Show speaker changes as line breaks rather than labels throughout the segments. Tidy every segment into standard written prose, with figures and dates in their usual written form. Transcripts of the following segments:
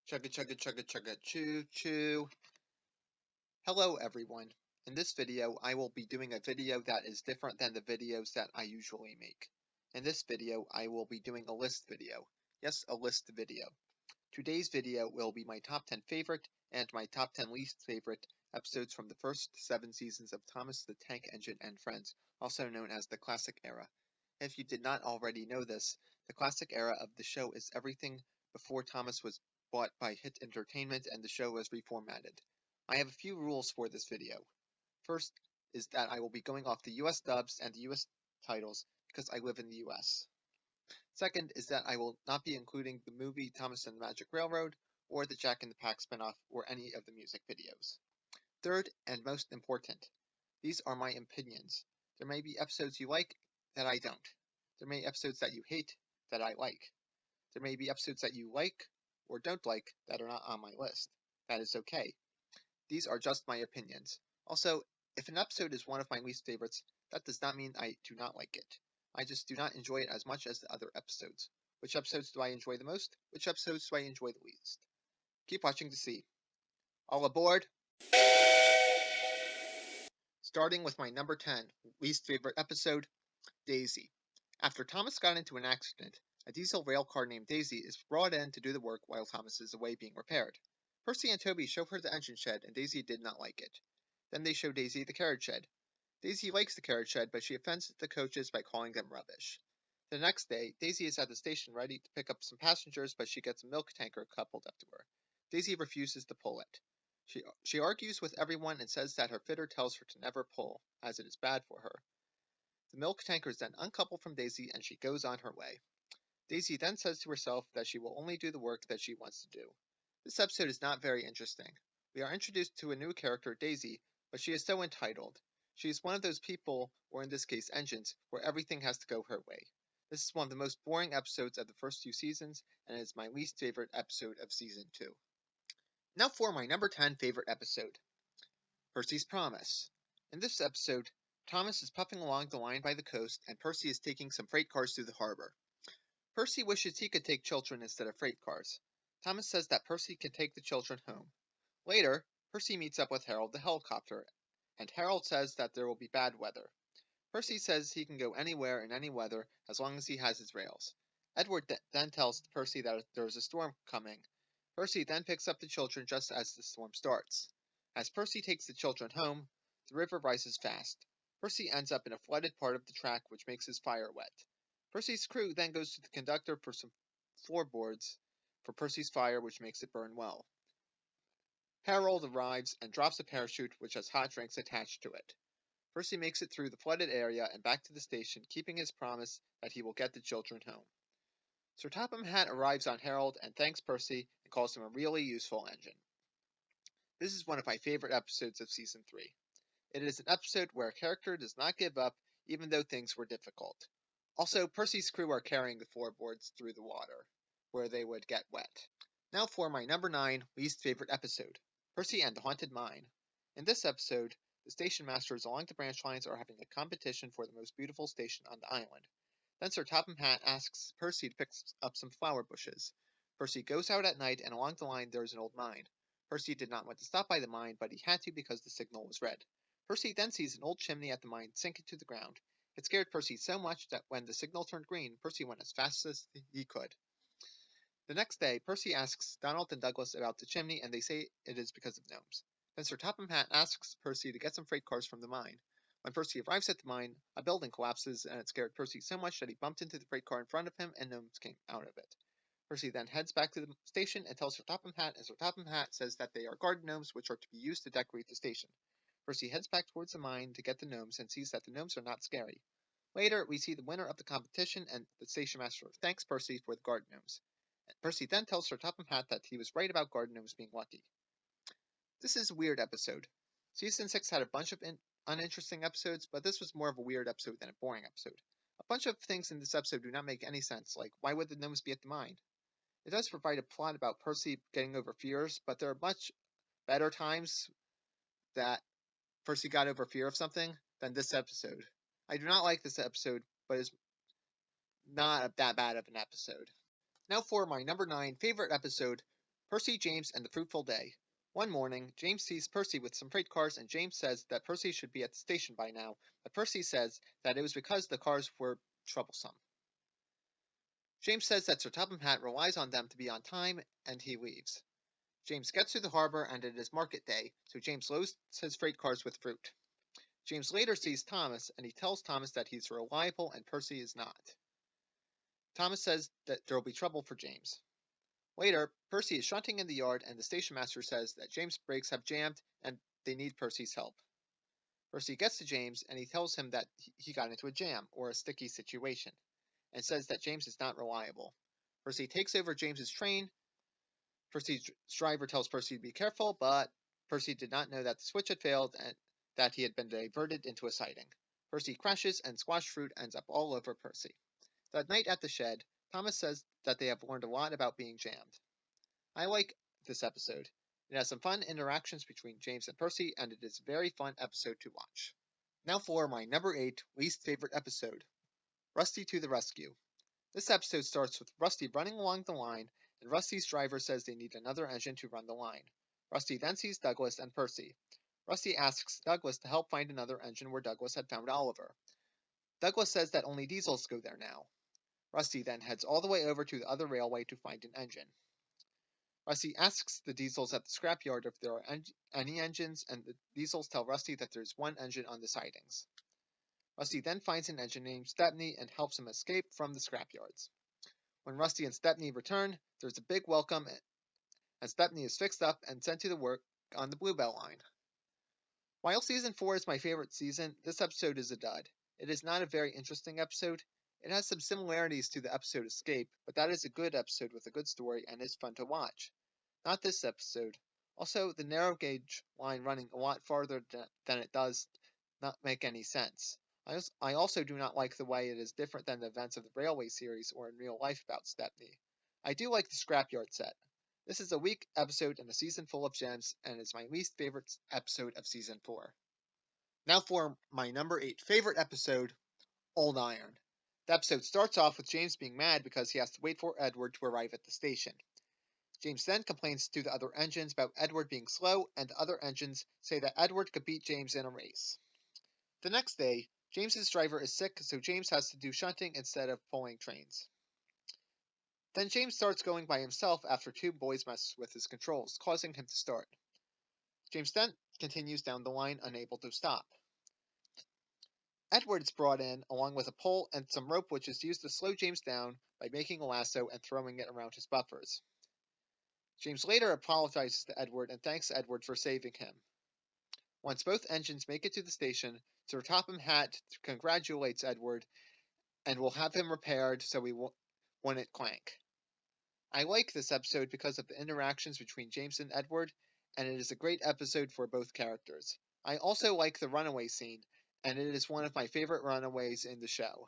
Chugga chugga chugga chugga choo choo. Hello everyone. In this video, I will be doing a video that is different than the videos that I usually make. In this video, I will be doing a list video. Yes, a list video. Today's video will be my top 10 favorite and my top 10 least favorite episodes from the first 7 seasons of Thomas the Tank Engine and Friends, also known as the Classic Era. If you did not already know this, the Classic Era of the show is everything before Thomas was bought by Hit Entertainment and the show was reformatted. I have a few rules for this video. First is that I will be going off the US dubs and the US titles because I live in the US. Second is that I will not be including the movie Thomas and the Magic Railroad or the Jack and the Pack spinoff or any of the music videos. Third and most important, these are my opinions. There may be episodes you like that I don't. There may be episodes that you hate that I like. There may be episodes that you like or don't like that are not on my list. That is okay. These are just my opinions. Also, if an episode is one of my least favorites, that does not mean I do not like it. I just do not enjoy it as much as the other episodes. Which episodes do I enjoy the most? Which episodes do I enjoy the least? Keep watching to see. All aboard! Starting with my number 10 least favorite episode, Daisy. After Thomas got into an accident, a diesel rail car named Daisy is brought in to do the work while Thomas is away being repaired. Percy and Toby show her the engine shed, and Daisy did not like it. Then they show Daisy the carriage shed. Daisy likes the carriage shed, but she offends the coaches by calling them rubbish. The next day, Daisy is at the station ready to pick up some passengers, but she gets a milk tanker coupled up to her. Daisy refuses to pull it. She argues with everyone and says that her fitter tells her to never pull, as it is bad for her. The milk tanker is then uncoupled from Daisy and she goes on her way. Daisy then says to herself that she will only do the work that she wants to do. This episode is not very interesting. We are introduced to a new character, Daisy, but she is so entitled. She is one of those people, or in this case engines, where everything has to go her way. This is one of the most boring episodes of the first 2 seasons, and it is my least favorite episode of season 2. Now for my number 10 favorite episode, Percy's Promise. In this episode, Thomas is puffing along the line by the coast, and Percy is taking some freight cars through the harbor. Percy wishes he could take children instead of freight cars. Thomas says that Percy can take the children home. Later, Percy meets up with Harold the helicopter, and Harold says that there will be bad weather. Percy says he can go anywhere in any weather as long as he has his rails. Edward then tells Percy that there is a storm coming. Percy then picks up the children just as the storm starts. As Percy takes the children home, the river rises fast. Percy ends up in a flooded part of the track, which makes his fire wet. Percy's crew then goes to the conductor for some floorboards for Percy's fire, which makes it burn well. Harold arrives and drops a parachute which has hot drinks attached to it. Percy makes it through the flooded area and back to the station, keeping his promise that he will get the children home. Sir Topham Hatt arrives on Harold and thanks Percy and calls him a really useful engine. This is one of my favorite episodes of Season 3. It is an episode where a character does not give up even though things were difficult. Also, Percy's crew are carrying the floorboards through the water, where they would get wet. Now for my number 9 least favorite episode, Percy and the Haunted Mine. In this episode, the station masters along the branch lines are having a competition for the most beautiful station on the island. Then Sir Topham Hatt asks Percy to pick up some flower bushes. Percy goes out at night, and along the line there is an old mine. Percy did not want to stop by the mine, but he had to because the signal was red. Percy then sees an old chimney at the mine sink into the ground. It scared Percy so much that when the signal turned green, Percy went as fast as he could. The next day, Percy asks Donald and Douglas about the chimney, and they say it is because of gnomes. Then Sir Topham Hatt asks Percy to get some freight cars from the mine. When Percy arrives at the mine, a building collapses, and it scared Percy so much that he bumped into the freight car in front of him, and gnomes came out of it. Percy then heads back to the station and tells Sir Topham Hatt, and Sir Topham Hatt says that they are garden gnomes which are to be used to decorate the station. Percy heads back towards the mine to get the gnomes and sees that the gnomes are not scary. Later, we see the winner of the competition, and the station master thanks Percy for the garden gnomes. Percy then tells Sir Topham Hatt that he was right about garden gnomes being lucky. This is a weird episode. Season 6 had a bunch of uninteresting episodes, but this was more of a weird episode than a boring episode. A bunch of things in this episode do not make any sense, like why would the gnomes be at the mine? It does provide a plot about Percy getting over fears, but there are much better times that Percy got over fear of something than this episode. I do not like this episode, but it's not that bad of an episode. Now for my number 9 favorite episode, Percy, James, and the Fruitful Day. One morning, James sees Percy with some freight cars, and James says that Percy should be at the station by now, but Percy says that it was because the cars were troublesome. James says that Sir Topham Hatt relies on them to be on time, and he leaves. James gets to the harbor, and it is market day, so James loads his freight cars with fruit. James later sees Thomas, and he tells Thomas that he's reliable and Percy is not. Thomas says that there will be trouble for James. Later, Percy is shunting in the yard, and the station master says that James' brakes have jammed and they need Percy's help. Percy gets to James, and he tells him that he got into a jam, or a sticky situation, and says that James is not reliable. Percy takes over James's train. Percy's driver tells Percy to be careful, but Percy did not know that the switch had failed and that he had been diverted into a siding. Percy crashes, and squashed fruit ends up all over Percy. That night at the shed, Thomas says that they have learned a lot about being jammed. I like this episode. It has some fun interactions between James and Percy, and it is a very fun episode to watch. Now for my number 8 least favorite episode, Rusty to the Rescue. This episode starts with Rusty running along the line, and Rusty's driver says they need another engine to run the line. Rusty then sees Douglas and Percy. Rusty asks Douglas to help find another engine where Douglas had found Oliver. Douglas says that only diesels go there now. Rusty then heads all the way over to the other railway to find an engine. Rusty asks the diesels at the scrapyard if there are any engines, and the diesels tell Rusty that there's one engine on the sidings. Rusty then finds an engine named Stepney and helps him escape from the scrapyards. When Rusty and Stepney return, there's a big welcome, and Stepney is fixed up and sent to the work on the Bluebell line. While Season 4 is my favorite season, this episode is a dud. It is not a very interesting episode. It has some similarities to the episode Escape, but that is a good episode with a good story and is fun to watch. Not this episode. Also, the narrow gauge line running a lot farther than it does not make any sense. I also do not like the way it is different than the events of the Railway series or in real life about Stepney. I do like the scrapyard set. This is a weak episode in a season full of gems, and it's my least favorite episode of Season 4. Now for my number 8 favorite episode, Old Iron. The episode starts off with James being mad because he has to wait for Edward to arrive at the station. James then complains to the other engines about Edward being slow, and the other engines say that Edward could beat James in a race. The next day, James's driver is sick, so James has to do shunting instead of pulling trains. Then James starts going by himself after two boys mess with his controls, causing him to start. James then continues down the line, unable to stop. Edward is brought in, along with a pole and some rope which is used to slow James down by making a lasso and throwing it around his buffers. James later apologizes to Edward and thanks Edward for saving him. Once both engines make it to the station, Sir Topham Hatt congratulates Edward and will have him repaired so he won't clank. I like this episode because of the interactions between James and Edward, and it is a great episode for both characters. I also like the runaway scene, and it is one of my favorite runaways in the show.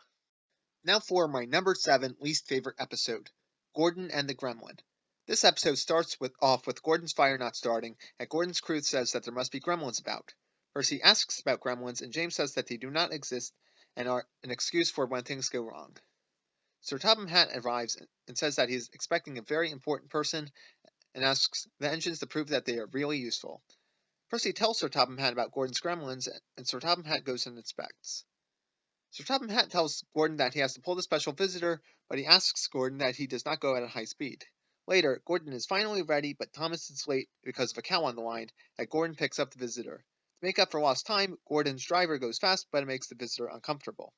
Now for my number 7 least favorite episode, Gordon and the Gremlin. This episode starts off with Gordon's fire not starting, and Gordon's crew says that there must be gremlins about. Percy asks about gremlins, and James says that they do not exist and are an excuse for when things go wrong. Sir Topham Hatt arrives and says that he is expecting a very important person and asks the engines to prove that they are really useful. Percy tells Sir Topham Hatt about Gordon's gremlins, and Sir Topham Hatt goes and inspects. Sir Topham Hatt tells Gordon that he has to pull the special visitor, but he asks Gordon that he does not go at a high speed. Later, Gordon is finally ready, but Thomas is late because of a cow on the line, and Gordon picks up the visitor. To make up for lost time, Gordon's driver goes fast, but it makes the visitor uncomfortable.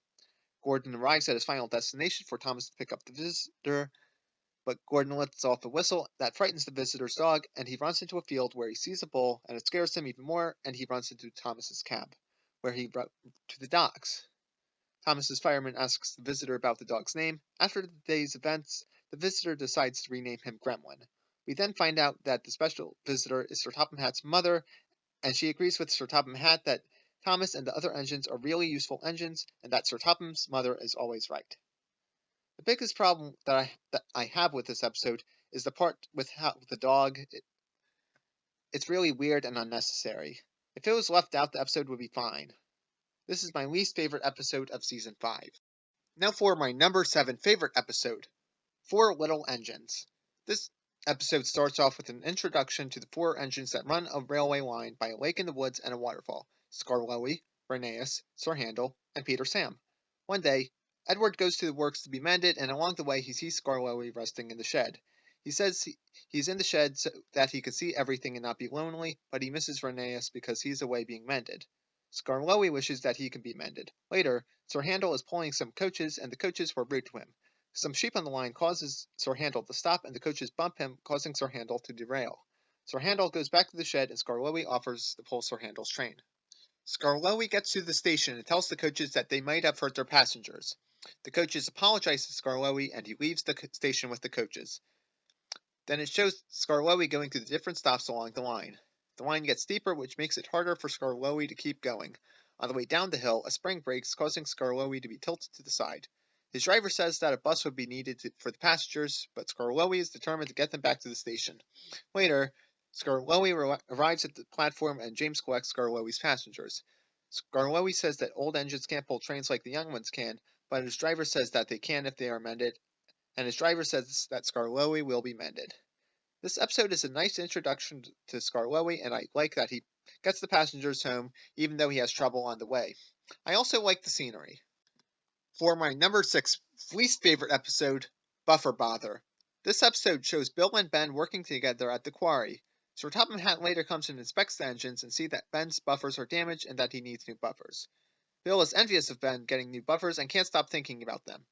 Gordon arrives at his final destination for Thomas to pick up the visitor, but Gordon lets off a whistle that frightens the visitor's dog, and he runs into a field where he sees a bull, and it scares him even more, and he runs into Thomas's cab, where he brought to the docks. Thomas's fireman asks the visitor about the dog's name. After the day's events, the visitor decides to rename him Gremlin. We then find out that the special visitor is Sir Topham Hatt's mother, and she agrees with Sir Topham Hatt that Thomas and the other engines are really useful engines, and that Sir Topham's mother is always right. The biggest problem that I have with this episode is the part with the dog. It's really weird and unnecessary. If it was left out, the episode would be fine. This is my least favorite episode of Season 5. Now for my number 7 favorite episode, Four Little Engines. This episode starts off with an introduction to the four engines that run a railway line by a lake in the woods and a waterfall: Skarloey, Rheneas, Sir Handel, and Peter Sam. One day, Edward goes to the works to be mended, and along the way he sees Skarloey resting in the shed. He says he's in the shed so that he can see everything and not be lonely, but he misses Rheneas because he's away being mended. Skarloey wishes that he can be mended. Later, Sir Handel is pulling some coaches, and the coaches were rude to him. Some sheep on the line causes Sir Handel to stop, and the coaches bump him, causing Sir Handel to derail. Sir Handel goes back to the shed, and Skarloey offers to pull Sir Handel's train. Skarloey gets to the station and tells the coaches that they might have hurt their passengers. The coaches apologize to Skarloey, and he leaves the station with the coaches. Then it shows Skarloey going to the different stops along the line. The line gets steeper, which makes it harder for Skarloey to keep going. On the way down the hill, a spring breaks, causing Skarloey to be tilted to the side. His driver says that a bus would be needed for the passengers, but Skarloey is determined to get them back to the station. Later, Skarloey arrives at the platform, and James collects Skarloey's passengers. Skarloey says that old engines can't pull trains like the young ones can, but his driver says that they can if they are mended, and his driver says that Skarloey will be mended. This episode is a nice introduction to Skarloey, and I like that he gets the passengers home even though he has trouble on the way. I also like the scenery. For my number 6 least favorite episode, Buffer Bother. This episode shows Bill and Ben working together at the quarry. Sir Topham Hatt later comes and inspects the engines and sees that Ben's buffers are damaged and that he needs new buffers. Bill is envious of Ben getting new buffers and can't stop thinking about them.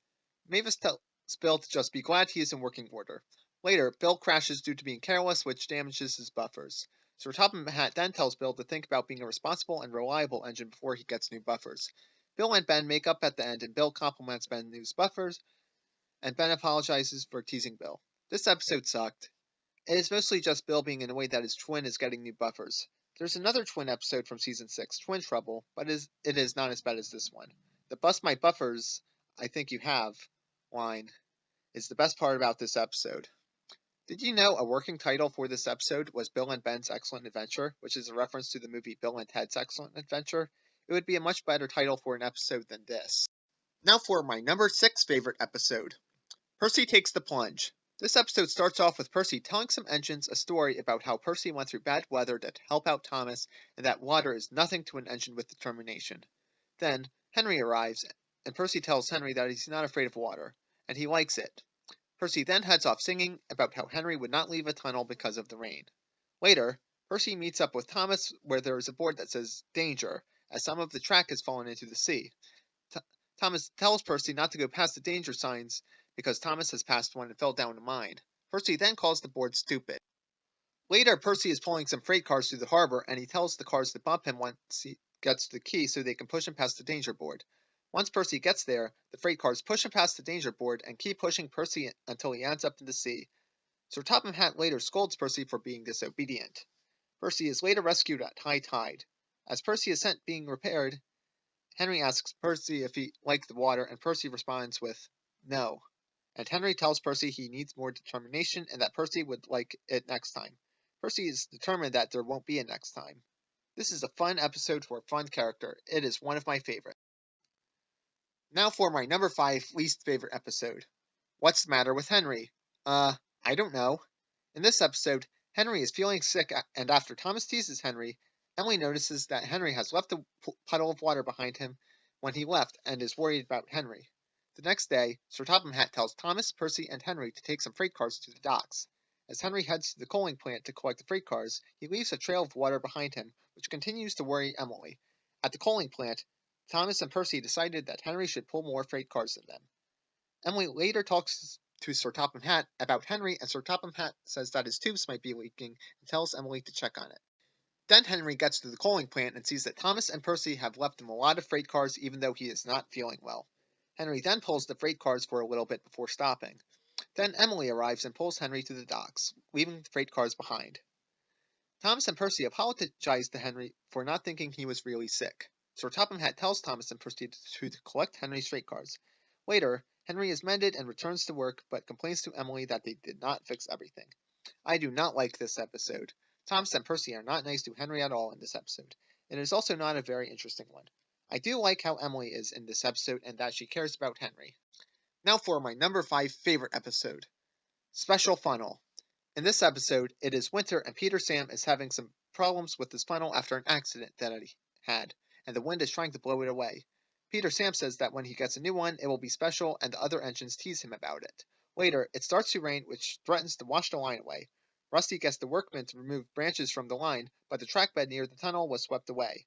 Mavis tells Bill to just be glad he is in working order. Later, Bill crashes due to being careless, which damages his buffers. Sir Topham Hatt then tells Bill to think about being a responsible and reliable engine before he gets new buffers. Bill and Ben make up at the end, and Bill compliments Ben's new buffers, and Ben apologizes for teasing Bill. This episode sucked. It is mostly just Bill being annoyed that his twin is getting new buffers. There's another twin episode from season 6, Twin Trouble, but it is not as bad as this one. The "Bust my buffers, I think you have" line is the best part about this episode. Did you know a working title for this episode was Bill and Ben's Excellent Adventure, which is a reference to the movie Bill and Ted's Excellent Adventure? It would be a much better title for an episode than this. Now for my number 6 favorite episode, Percy Takes the Plunge. This episode starts off with Percy telling some engines a story about how Percy went through bad weather to help out Thomas, and that water is nothing to an engine with determination. Then Henry arrives, and Percy tells Henry that he's not afraid of water, and he likes it. Percy then heads off singing about how Henry would not leave a tunnel because of the rain. Later, Percy meets up with Thomas where there is a board that says "Danger," as some of the track has fallen into the sea. Thomas tells Percy not to go past the danger signs because Thomas has passed one and fell down a mine. Percy then calls the board stupid. Later, Percy is pulling some freight cars through the harbor, and he tells the cars to bump him once he gets to the quay so they can push him past the danger board. Once Percy gets there, the freight cars push him past the danger board and keep pushing Percy until he ends up in the sea. Sir Topham Hatt later scolds Percy for being disobedient. Percy is later rescued at high tide. As Percy is sent being repaired, Henry asks Percy if he liked the water, and Percy responds with "No." And Henry tells Percy he needs more determination and that Percy would like it next time. Percy is determined that there won't be a next time. This is a fun episode for a fun character. It is one of my favorites. Now for my number 5 least favorite episode. What's the matter with Henry? I don't know. In this episode, Henry is feeling sick, and after Thomas teases Henry, Emily notices that Henry has left a puddle of water behind him when he left and is worried about Henry. The next day, Sir Topham Hatt tells Thomas, Percy, and Henry to take some freight cars to the docks. As Henry heads to the coaling plant to collect the freight cars, he leaves a trail of water behind him, which continues to worry Emily. At the coaling plant, Thomas and Percy decided that Henry should pull more freight cars than them. Emily later talks to Sir Topham Hatt about Henry, and Sir Topham Hatt says that his tubes might be leaking and tells Emily to check on it. Then Henry gets to the coaling plant and sees that Thomas and Percy have left him a lot of freight cars even though he is not feeling well. Henry then pulls the freight cars for a little bit before stopping. Then Emily arrives and pulls Henry to the docks, leaving the freight cars behind. Thomas and Percy apologize to Henry for not thinking he was really sick. Sir Topham Hatt tells Thomas and Percy to collect Henry's freight cars. Later, Henry is mended and returns to work, but complains to Emily that they did not fix everything. I do not like this episode. Thomas and Percy are not nice to Henry at all in this episode. It is also not a very interesting one. I do like how Emily is in this episode and that she cares about Henry. Now for my number 5 favorite episode, Special Funnel. In this episode, it is winter and Peter Sam is having some problems with his funnel after an accident that he had, and the wind is trying to blow it away. Peter Sam says that when he gets a new one, it will be special, and the other engines tease him about it. Later, it starts to rain, which threatens to wash the line away. Rusty gets the workmen to remove branches from the line, but the track bed near the tunnel was swept away.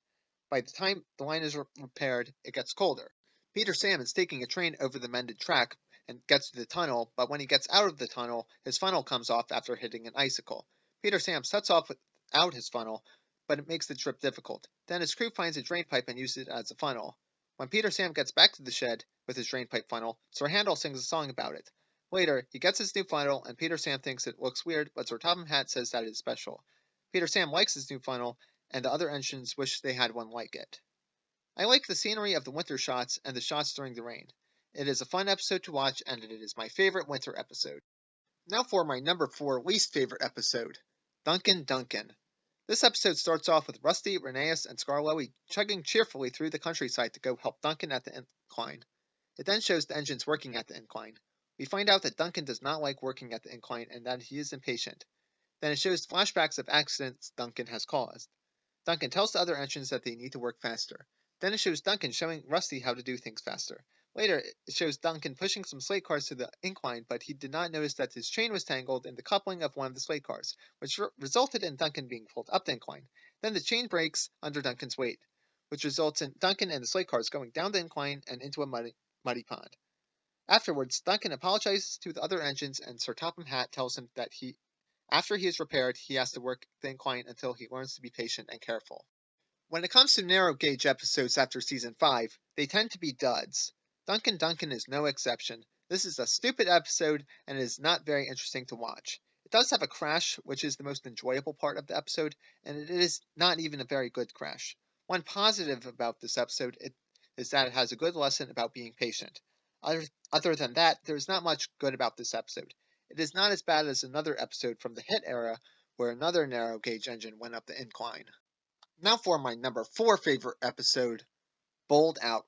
By the time the line is repaired, it gets colder. Peter Sam is taking a train over the mended track, and gets to the tunnel, but when he gets out of the tunnel, his funnel comes off after hitting an icicle. Peter Sam sets off without his funnel, but it makes the trip difficult. Then his crew finds a drain pipe and uses it as a funnel. When Peter Sam gets back to the shed with his drain pipe funnel, Sir Handel sings a song about it. Later, he gets his new funnel, and Peter Sam thinks it looks weird, but Sir Topham Hatt says that it is special. Peter Sam likes his new funnel, and the other engines wish they had one like it. I like the scenery of the winter shots and the shots during the rain. It is a fun episode to watch, and it is my favorite winter episode. Now for my number 4 least favorite episode, Duncan Duncan. This episode starts off with Rusty, Rheneas, and Skarloey chugging cheerfully through the countryside to go help Duncan at the incline. It then shows the engines working at the incline. We find out that Duncan does not like working at the incline and that he is impatient. Then it shows flashbacks of accidents Duncan has caused. Duncan tells the other engines that they need to work faster. Then it shows Duncan showing Rusty how to do things faster. Later, it shows Duncan pushing some slate cars to the incline, but he did not notice that his chain was tangled in the coupling of one of the slate cars, which resulted in Duncan being pulled up the incline. Then the chain breaks under Duncan's weight, which results in Duncan and the slate cars going down the incline and into a muddy pond. Afterwards, Duncan apologizes to the other engines, and Sir Topham Hatt tells him that after he is repaired, he has to work the incline until he learns to be patient and careful. When it comes to narrow gauge episodes after season 5, they tend to be duds. Duncan Duncan is no exception. This is a stupid episode and it is not very interesting to watch. It does have a crash, which is the most enjoyable part of the episode, and it is not even a very good crash. One positive about this episode is that it has a good lesson about being patient. Other than that, there is not much good about this episode. It is not as bad as another episode from the hit era where another narrow gauge engine went up the incline. Now for my number 4 favorite episode, Bowled Out.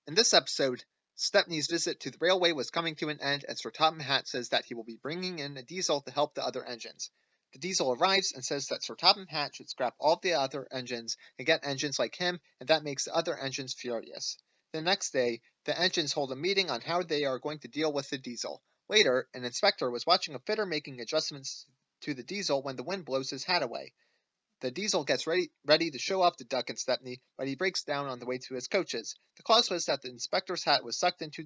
In this episode, Stepney's visit to the railway was coming to an end, and Sir Topham Hatt says that he will be bringing in a diesel to help the other engines. The diesel arrives and says that Sir Topham Hatt should scrap all of the other engines and get engines like him, and that makes the other engines furious. The next day, the engines hold a meeting on how they are going to deal with the diesel. Later, an inspector was watching a fitter making adjustments to the diesel when the wind blows his hat away. The diesel gets ready to show off to Duck and Stepney, but he breaks down on the way to his coaches. The cause was that the inspector's hat was sucked into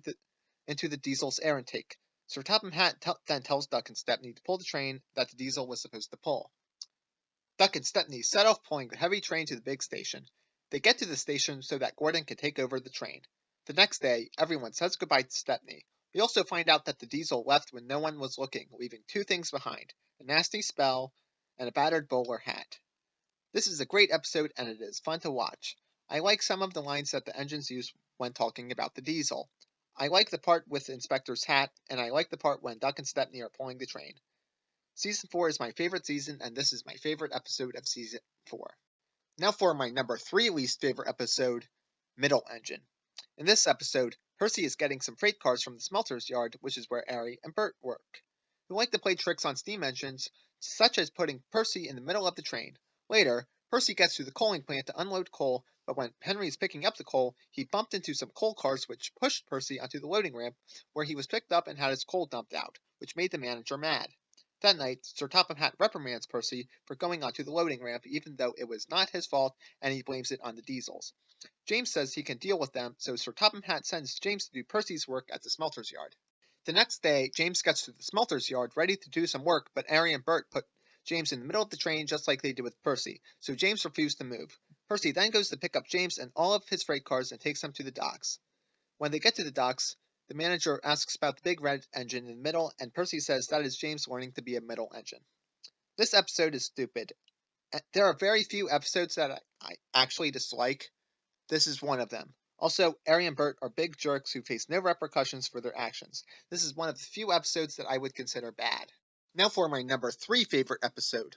the diesel's air intake. Sir Topham Hatt then tells Duck and Stepney to pull the train that the diesel was supposed to pull. Duck and Stepney set off pulling the heavy train to the big station. They get to the station so that Gordon can take over the train. The next day, everyone says goodbye to Stepney. We also find out that the diesel left when no one was looking, leaving 2 things behind, a nasty spell and a battered bowler hat. This is a great episode and it is fun to watch. I like some of the lines that the engines use when talking about the diesel. I like the part with the inspector's hat, and I like the part when Duck and Stepney are pulling the train. Season 4 is my favorite season, and this is my favorite episode of season 4. Now for my number 3 least favorite episode, Middle Engine. In this episode, Percy is getting some freight cars from the smelter's yard, which is where Ari and Bert work. Who like to play tricks on steam engines, such as putting Percy in the middle of the train. Later, Percy gets to the coaling plant to unload coal, but when Henry is picking up the coal, he bumped into some coal cars which pushed Percy onto the loading ramp, where he was picked up and had his coal dumped out, which made the manager mad. That night, Sir Topham Hatt reprimands Percy for going onto the loading ramp even though it was not his fault and he blames it on the diesels. James says he can deal with them, so Sir Topham Hatt sends James to do Percy's work at the smelter's yard. The next day, James gets to the smelter's yard ready to do some work, but Ari and Bert put James in the middle of the train just like they did with Percy, so James refused to move. Percy then goes to pick up James and all of his freight cars and takes them to the docks. When they get to the docks, the manager asks about the big red engine in the middle, and Percy says that is James learning to be a middle engine. This episode is stupid. There are very few episodes that I actually dislike. This is one of them. Also, Ari and Bert are big jerks who face no repercussions for their actions. This is one of the few episodes that I would consider bad. Now for my number 3 favorite episode,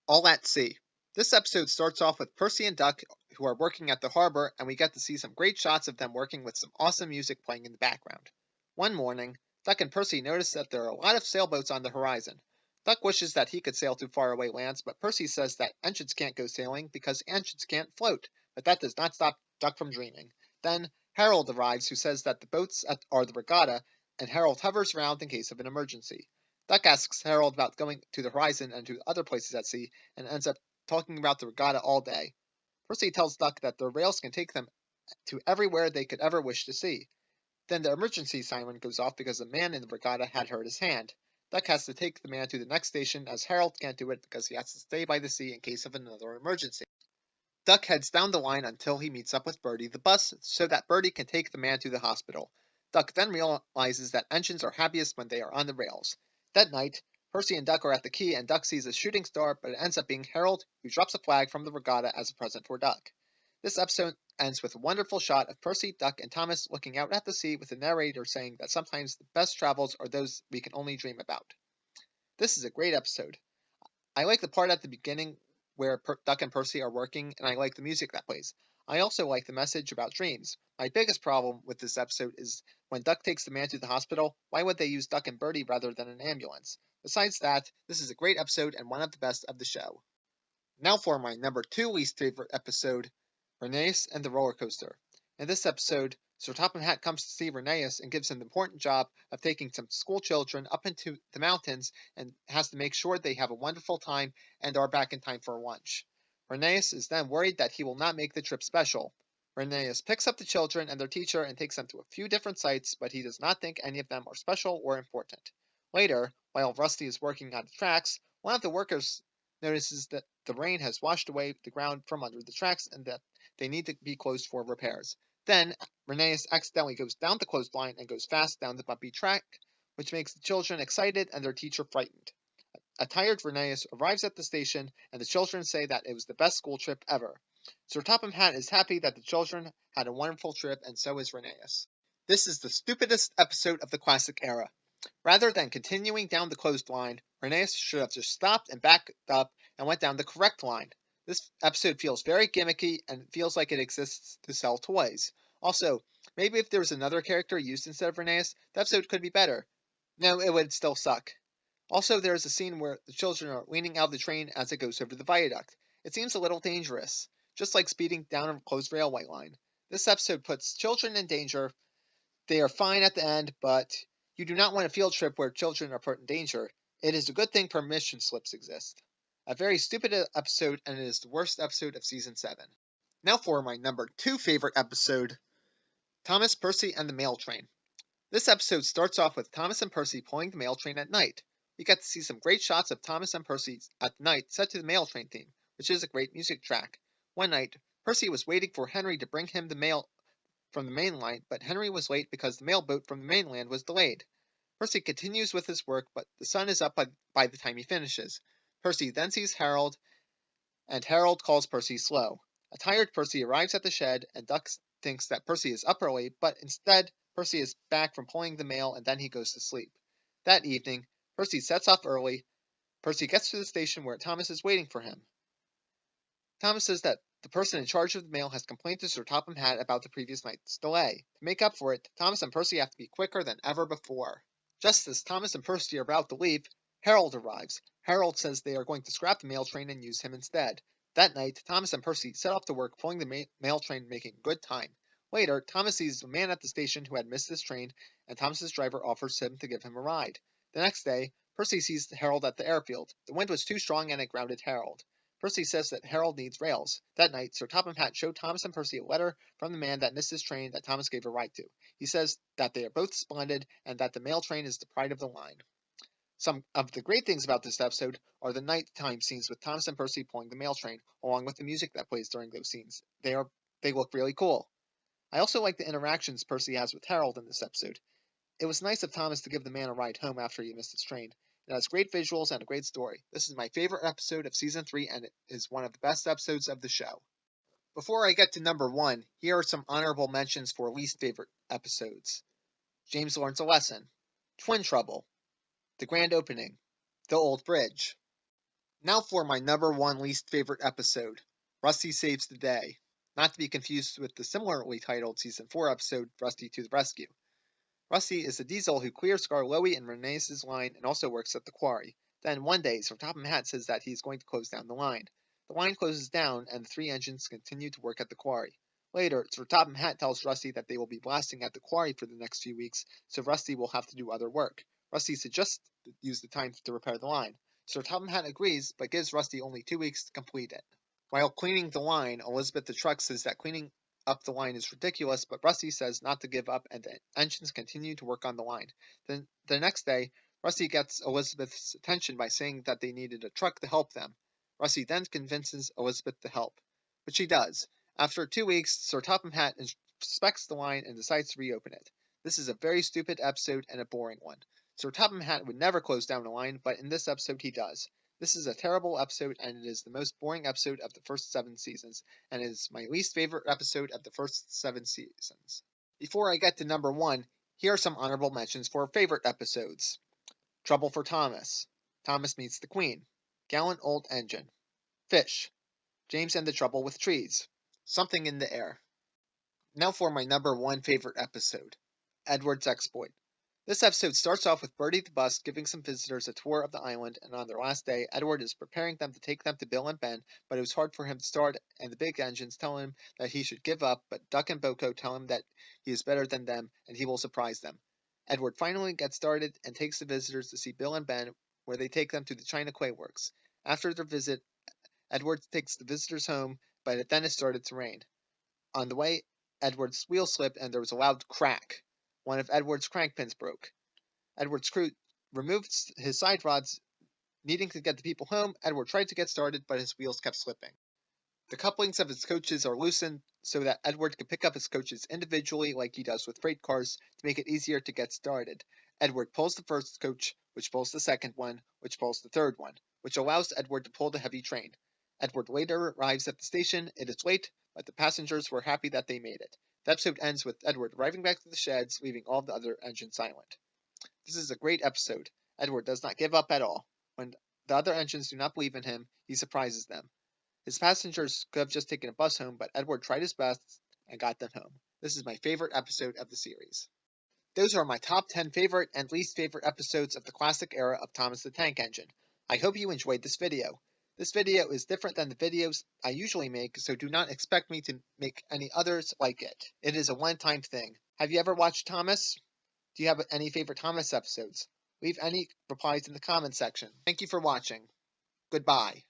All at Sea. This episode starts off with Percy and Duck who are working at the harbor, and we get to see some great shots of them working with some awesome music playing in the background. One morning, Duck and Percy notice that there are a lot of sailboats on the horizon. Duck wishes that he could sail to faraway lands, but Percy says that engines can't go sailing because engines can't float. But that does not stop Duck from dreaming. Then Harold arrives, who says that the are the regatta, and Harold hovers around in case of an emergency. Duck asks Harold about going to the horizon and to other places at sea, and ends up talking about the regatta all day. Percy tells Duck that the rails can take them to everywhere they could ever wish to see. Then the emergency siren goes off because a man in the regatta had hurt his hand. Duck has to take the man to the next station as Harold can't do it because he has to stay by the sea in case of another emergency. Duck heads down the line until he meets up with Birdie the bus so that Birdie can take the man to the hospital. Duck then realizes that engines are happiest when they are on the rails. That night, Percy and Duck are at the quay and Duck sees a shooting star, but it ends up being Harold, who drops a flag from the regatta as a present for Duck. This episode ends with a wonderful shot of Percy, Duck, and Thomas looking out at the sea with the narrator saying that sometimes the best travels are those we can only dream about. This is a great episode. I like the part at the beginning where Duck and Percy are working, and I like the music that plays. I also like the message about dreams. My biggest problem with this episode is when Duck takes the man to the hospital, why would they use Duck and Birdie rather than an ambulance? Besides that, this is a great episode and one of the best of the show. Now for my number 2 least favorite episode, Rheneas and the Roller Coaster. In this episode, Sir Topham Hatt comes to see Rheneas and gives him the important job of taking some school children up into the mountains and has to make sure they have a wonderful time and are back in time for lunch. Rheneas is then worried that he will not make the trip special. Rheneas picks up the children and their teacher and takes them to a few different sites, but he does not think any of them are special or important. Later, while Rusty is working on the tracks, one of the workers notices that the rain has washed away the ground from under the tracks and that they need to be closed for repairs. Then Rheneas accidentally goes down the clothesline and goes fast down the bumpy track, which makes the children excited and their teacher frightened. A tired Rheneas arrives at the station, and the children say that it was the best school trip ever. Sir Topham Hatt is happy that the children had a wonderful trip, and so is Rheneas. This is the stupidest episode of the classic era. Rather than continuing down the closed line, Rheneas should have just stopped and backed up and went down the correct line. This episode feels very gimmicky and feels like it exists to sell toys. Also, maybe if there was another character used instead of Rheneas, the episode could be better. No, it would still suck. Also, there is a scene where the children are leaning out of the train as it goes over the viaduct. It seems a little dangerous, just like speeding down a closed railway line. This episode puts children in danger. They are fine at the end, but you do not want a field trip where children are put in danger. It is a good thing permission slips exist. A very stupid episode, and it is the worst episode of season 7. Now for my number 2 favorite episode, Thomas, Percy, and the Mail Train. This episode starts off with Thomas and Percy pulling the mail train at night. We get to see some great shots of Thomas and Percy at night set to the mail train theme, which is a great music track. One night, Percy was waiting for Henry to bring him the mail from the main line, but Henry was late because the mail boat from the mainland was delayed. Percy continues with his work, but the sun is up by the time he finishes. Percy then sees Harold, and Harold calls Percy slow. A tired Percy arrives at the shed, and Duck thinks that Percy is up early, but instead, Percy is back from pulling the mail and then he goes to sleep. That evening, Percy sets off early. Percy gets to the station where Thomas is waiting for him. Thomas says that the person in charge of the mail has complained to Sir Topham Hatt about the previous night's delay. To make up for it, Thomas and Percy have to be quicker than ever before. Just as Thomas and Percy are about to leave, Harold arrives. Harold says they are going to scrap the mail train and use him instead. That night, Thomas and Percy set off to work pulling the mail train, making good time. Later, Thomas sees a man at the station who had missed his train, and Thomas's driver offers him to give him a ride. The next day, Percy sees Harold at the airfield. The wind was too strong and it grounded Harold. Percy says that Harold needs rails. That night, Sir Topham Hatt showed Thomas and Percy a letter from the man that missed his train that Thomas gave a ride to. He says that they are both splendid and that the mail train is the pride of the line. Some of the great things about this episode are the nighttime scenes with Thomas and Percy pulling the mail train, along with the music that plays during those scenes. They look really cool. I also like the interactions Percy has with Harold in this episode. It was nice of Thomas to give the man a ride home after he missed his train. It has great visuals and a great story. This is my favorite episode of season 3, and it is one of the best episodes of the show. Before I get to number 1, here are some honorable mentions for least favorite episodes. James Learns a Lesson, Twin Trouble, The Grand Opening, The Old Bridge. Now for my number 1 least favorite episode, Rusty Saves the Day. Not to be confused with the similarly titled season 4 episode, Rusty to the Rescue. Rusty is a diesel who clears Scarloey and Rheneas' line and also works at the quarry. Then one day, Sir Topham Hatt says that he is going to close down the line. The line closes down, and the three engines continue to work at the quarry. Later, Sir Topham Hatt tells Rusty that they will be blasting at the quarry for the next few weeks, so Rusty will have to do other work. Rusty suggests to use the time to repair the line. Sir Topham Hatt agrees, but gives Rusty only 2 weeks to complete it. While cleaning the line, Elizabeth the truck says that cleaning up the line is ridiculous, but Rusty says not to give up, and the engines continue to work on the line. Then the next day, Rusty gets Elizabeth's attention by saying that they needed a truck to help them. Rusty then convinces Elizabeth to help, which she does. After 2 weeks, Sir Topham Hatt inspects the line and decides to reopen it. This is a very stupid episode and a boring one. Sir Topham Hatt would never close down a line, but in this episode he does. This is a terrible episode, and it is the most boring episode of the first 7 seasons, and it is my least favorite episode of the first 7 seasons. Before I get to number 1, here are some honorable mentions for favorite episodes. Trouble for Thomas. Thomas meets the Queen. Gallant Old Engine. Fish. James and the Trouble with Trees. Something in the Air. Now for my number 1 favorite episode. Edward's Exploit. This episode starts off with Bertie the Bus giving some visitors a tour of the island, and on their last day, Edward is preparing them to take them to Bill and Ben, but it was hard for him to start, and the big engines tell him that he should give up, but Duck and Boko tell him that he is better than them, and he will surprise them. Edward finally gets started and takes the visitors to see Bill and Ben, where they take them to the China Clay Works. After their visit, Edward takes the visitors home, but then it started to rain. On the way, Edward's wheel slipped and there was a loud crack. One of Edward's crank pins broke. Edward's crew removed his side rods. Needing to get the people home, Edward tried to get started, but his wheels kept slipping. The couplings of his coaches are loosened so that Edward can pick up his coaches individually like he does with freight cars to make it easier to get started. Edward pulls the first coach, which pulls the second one, which pulls the third one, which allows Edward to pull the heavy train. Edward later arrives at the station. It is late, but the passengers were happy that they made it. The episode ends with Edward arriving back to the sheds, leaving all the other engines silent. This is a great episode. Edward does not give up at all. When the other engines do not believe in him, he surprises them. His passengers could have just taken a bus home, but Edward tried his best and got them home. This is my favorite episode of the series. Those are my top 10 favorite and least favorite episodes of the classic era of Thomas the Tank Engine. I hope you enjoyed this video. This video is different than the videos I usually make, so do not expect me to make any others like it. It is a one-time thing. Have you ever watched Thomas? Do you have any favorite Thomas episodes? Leave any replies in the comments section. Thank you for watching. Goodbye.